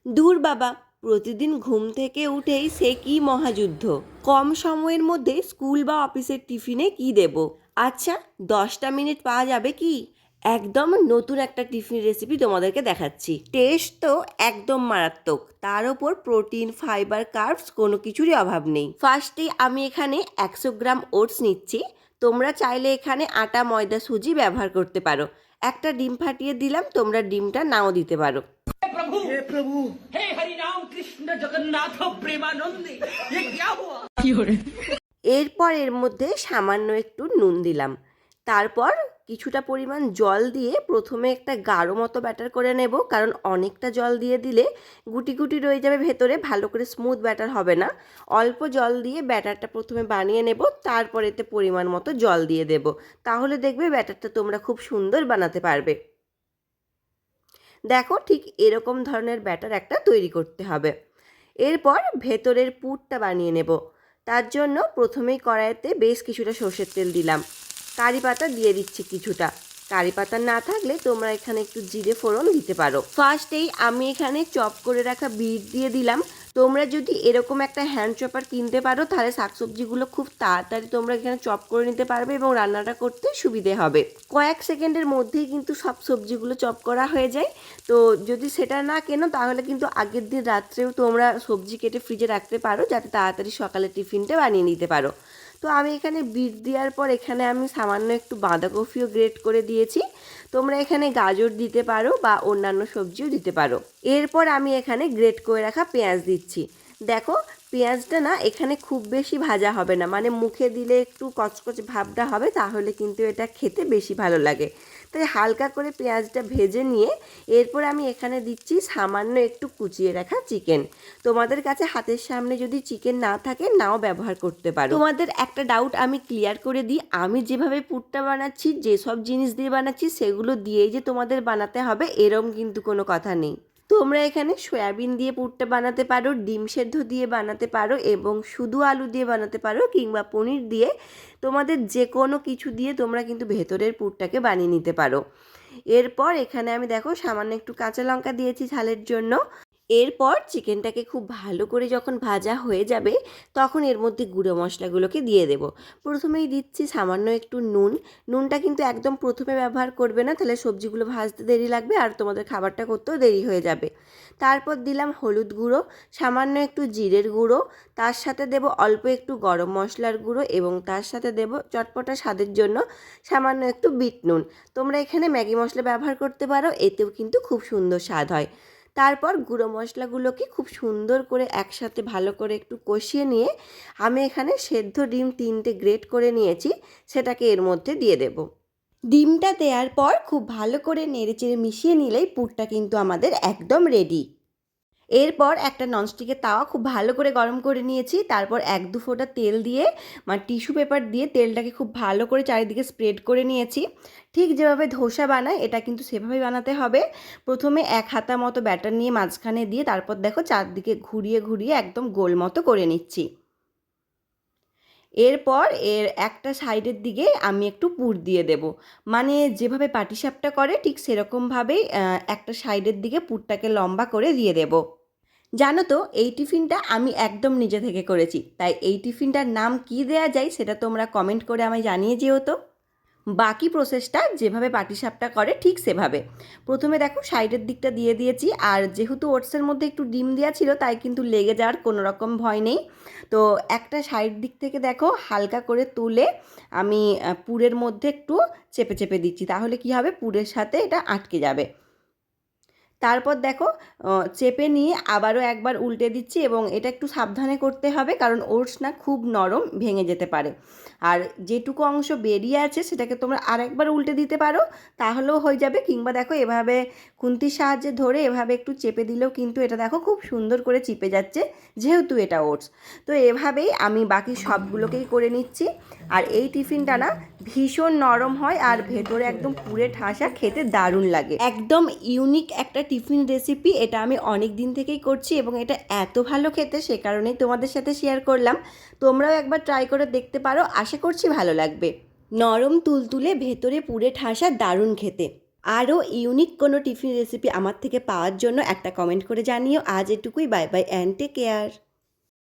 দূর বাবা, প্রতিদিন ঘুম থেকে উঠেই সে কি মহাযুদ্ধ। কম সময়ের মধ্যে স্কুল বা অফিসের টিফিনে কি দেব? আচ্ছা, 10টা মিনিট পাওয়া যাবে কি? একদম নতুন একটা টিফিন রেসিপি তোমাদেরকে দেখাচ্ছি। টেস্ট তো একদম মারাত্মক, তার ওপর প্রোটিন, ফাইবার, কার্বস কোনো কিছুরই অভাব নেই। ফার্স্টেই আমি এখানে 100 গ্রাম ওটস নিচ্ছি। তোমরা চাইলে এখানে আটা, ময়দা, সুজি ব্যবহার করতে পারো। একটা ডিম ফাটিয়ে দিলাম, তোমরা ডিমটা নাও দিতে পারো। हे प्रभु हे हरि राम कृष्ण जगन्नाथ प्रेमानंद ये क्या हुआ। এরপর এর মধ্যে সামান্য একটু নুন দিলাম। তারপর কিছুটা পরিমাণ জল দিয়ে প্রথমে একটা গাঢ় মতো ব্যাটার করে নেব, কারণ অনেকটা জল দিয়ে দিলে গুটি গুটি রয়ে যাবে ভেতরে, ভালো করে স্মুথ ব্যাটার হবে না। অল্প জল দিয়ে ব্যাটারটা প্রথমে বানিয়ে নেব, তারপর এতে পরিমাণ মতো জল দিয়ে দেব। তাহলে দেখবে ব্যাটারটা তোমরা খুব সুন্দর বানাতে পারবে। দেখো, ঠিক এরকম ধরনের ব্যাটার একটা তৈরি করতে হবে। এরপর ভেতরের পুরটা বানিয়ে নেব। তার জন্য প্রথমেই কড়াইতে বেশ কিছুটা সর্ষের তেল দিলাম। কারি পাতা দিয়ে দিচ্ছি কিছুটা। কারি পাতা না থাকলে তোমরা এখানে একটু জিরে ফোড়ন দিতে পারো। ফার্স্টেই আমি এখানে চপ করে রাখা বিট দিয়ে দিলাম। তোমরা যদি এরকম একটা হ্যান্ড চপার কিনতে পারো, তাহলে শাকসবজিগুলো খুব তাড়াতাড়ি তোমরা এখানে চপ করে নিতে পারবে এবং রান্নাটা করতে সুবিধে হবে। কয়েক সেকেন্ডের মধ্যেই কিন্তু সব সবজিগুলো চপ করা হয়ে যায়। তো যদি সেটা না কেনো, তাহলে কিন্তু আগের দিন রাত্রেও তোমরা সবজি কেটে ফ্রিজে রাখতে পারো, যাতে তাড়াতাড়ি সকালে টিফিনটা বানিয়ে নিতে পারো। তো আমি এখানে বিট দেওয়ার পর এখানে আমি সামান্য একটু বাঁধাকপিও গ্রেট করে দিয়েছি। তোমরা এখানে গাজর দিতে পারো বা অন্যান্য সবজিও দিতে পারো। এরপর আমি এখানে গ্রেট করে রাখা পেঁয়াজ দিচ্ছি। দেখো, পেঁয়াজটা না এখানে খুব বেশি ভাজা হবে না, মানে মুখে দিলে একটু কচকচ ভাবটা হবে, তাহলে কিন্তু এটা খেতে বেশি ভালো লাগে। তাই হালকা করে পেঁয়াজটা ভেজে নিয়ে এরপর আমি এখানে দিচ্ছি সামান্য একটু কুচিয়ে রাখা চিকেন। তোমাদের কাছে হাতের সামনে যদি চিকেন না থাকে, নাও ব্যবহার করতে পারো। তোমাদের একটা ডাউট আমি ক্লিয়ার করে দিই, আমি যেভাবে পুরটা বানাচ্ছি, যেসব জিনিস দিয়ে বানাচ্ছি সেগুলো দিয়েই যে তোমাদের বানাতে হবে এরম কিন্তু কোনো কথা নেই। তোমরা এখানে সয়াবিন দিয়ে পুরটা বানাতে পারো, ডিম সেদ্ধ দিয়ে বানাতে পারো এবং শুধু আলু দিয়ে বানাতে পারো, কিংবা পনির দিয়ে। তোমাদের যে কোনো কিছু দিয়ে তোমরা কিন্তু ভেতরের পুরটাকে বানিয়ে নিতে পারো। এরপর এখানে আমি দেখো সামান্য একটু কাঁচা লঙ্কা দিয়েছি ঝালের জন্য। এরপর চিকেনটাকে খুব ভালো করে যখন ভাজা হয়ে যাবে, তখন এর মধ্যে গুঁড়ো মশলাগুলোকে দিয়ে দেব। প্রথমেই দিচ্ছি সামান্য একটু নুন। নুনটা কিন্তু একদম প্রথমে ব্যবহার করবে না, তাহলে সবজিগুলো ভাজতে দেরি লাগবে আর তোমাদের খাবারটা করতেও দেরি হয়ে যাবে। তারপর দিলাম হলুদ গুঁড়ো, সামান্য একটু জিরের গুঁড়ো, তার সাথে দেব অল্প একটু গরম মশলার গুঁড়ো এবং তার সাথে দেব চটপটা স্বাদের জন্য সামান্য একটু বিট নুন। তোমরা এখানে ম্যাগি মশলা ব্যবহার করতে পারো, এতেও কিন্তু খুব সুন্দর স্বাদ হয়। তারপর গুঁড়ো মশলাগুলোকে খুব সুন্দর করে একসাথে ভালো করে একটু কষিয়ে নিয়ে আমি এখানে সেদ্ধ ডিম 3টে গ্রেট করে নিয়েছি, সেটাকে এর মধ্যে দিয়ে দেব। ডিমটা দেওয়ার পর খুব ভালো করে নেড়েচেড়ে মিশিয়ে নিলেই পুরটা কিন্তু আমাদের একদম রেডি। এরপর একটা ননস্টিকের তাওয়া খুব ভালো করে গরম করে নিয়েছি। তারপর 1-2 ফোঁটা তেল দিয়ে, মানে টিস্যু পেপার দিয়ে তেলটাকে খুব ভালো করে চারিদিকে স্প্রেড করে নিয়েছি। ঠিক যেভাবে ধোসা বানায় এটা কিন্তু সেভাবেই বানাতে হবে। প্রথমে 1 হাতা মতো ব্যাটার নিয়ে মাঝখানে দিয়ে তারপর দেখো চারদিকে ঘুরিয়ে ঘুরিয়ে একদম গোল মতো করে নিচ্ছি। এরপর এর একটা সাইডের দিকে আমি একটু পুর দিয়ে দেব, মানে যেভাবে পাটিসাপটা করে ঠিক সেরকমভাবেই একটা সাইডের দিকে পুরটাকে লম্বা করে দিয়ে দেব। জানো তো, এই টিফিনটা আমি একদম নিজে থেকে করেছি, তাই এই টিফিনটার নাম কি দেয়া যায় সেটা তোমরা কমেন্ট করে আমায় জানিয়ে যেও তো। বাকি প্রসেসটা যেভাবে পাটিসাপটা করে ঠিক সেভাবে। প্রথমে দেখো সাইডের দিকটা দিয়ে দিয়েছি, আর যেহেতু ওটসের মধ্যে একটু ডিম দেওয়া ছিল তাই কিন্তু লেগে যাওয়ার কোনো রকম ভয় নেই। তো একটা সাইড দিক থেকে দেখো হালকা করে তুলে আমি পুরের মধ্যে একটু চেপে চেপে দিচ্ছি, তাহলে কি হবে, পুরের সাথে এটা আটকে যাবে। তারপর দেখো চেপে নিয়ে আবারও একবার উল্টে দিচ্ছি এবং এটা একটু সাবধানে করতে হবে, কারণ ওটস না খুব নরম, ভেঙে যেতে পারে। আর যেটুকু অংশ বেরিয়ে আছে সেটাকে তোমরা আরেকবার উল্টে দিতে পারো, তাহলেও হয়ে যাবে। কিংবা দেখো এভাবে খুন্তির সাহায্যে ধরে এভাবে একটু চেপে দিলেও কিন্তু এটা দেখো খুব সুন্দর করে চিপে যাচ্ছে, যেহেতু এটা ওটস। তো এভাবেই আমি বাকি সবগুলোকেই করে নিচ্ছি। আর এই টিফিনটা না ভীষণ নরম হয় আর ভেতরে একদম পুরে ঠাসা, খেতে দারুণ লাগে। একদম ইউনিক একটা টিফিন রেসিপি, এটা আমি অনেক দিন থেকেই করছি এবং এটা এত ভালো খেতে, সে কারণেই তোমাদের সাথে শেয়ার করলাম। তোমরাও একবার ট্রাই করে দেখতে পারো, আশা করছি ভালো লাগবে। নরম তুলতুলে, ভেতরে পুরে ঠাসা, দারুণ খেতে। আরও ইউনিক কোনো টিফিন রেসিপি আমার থেকে পাওয়ার জন্য একটা কমেন্ট করে জানিও। আজ এটুকুই, bye bye and take care.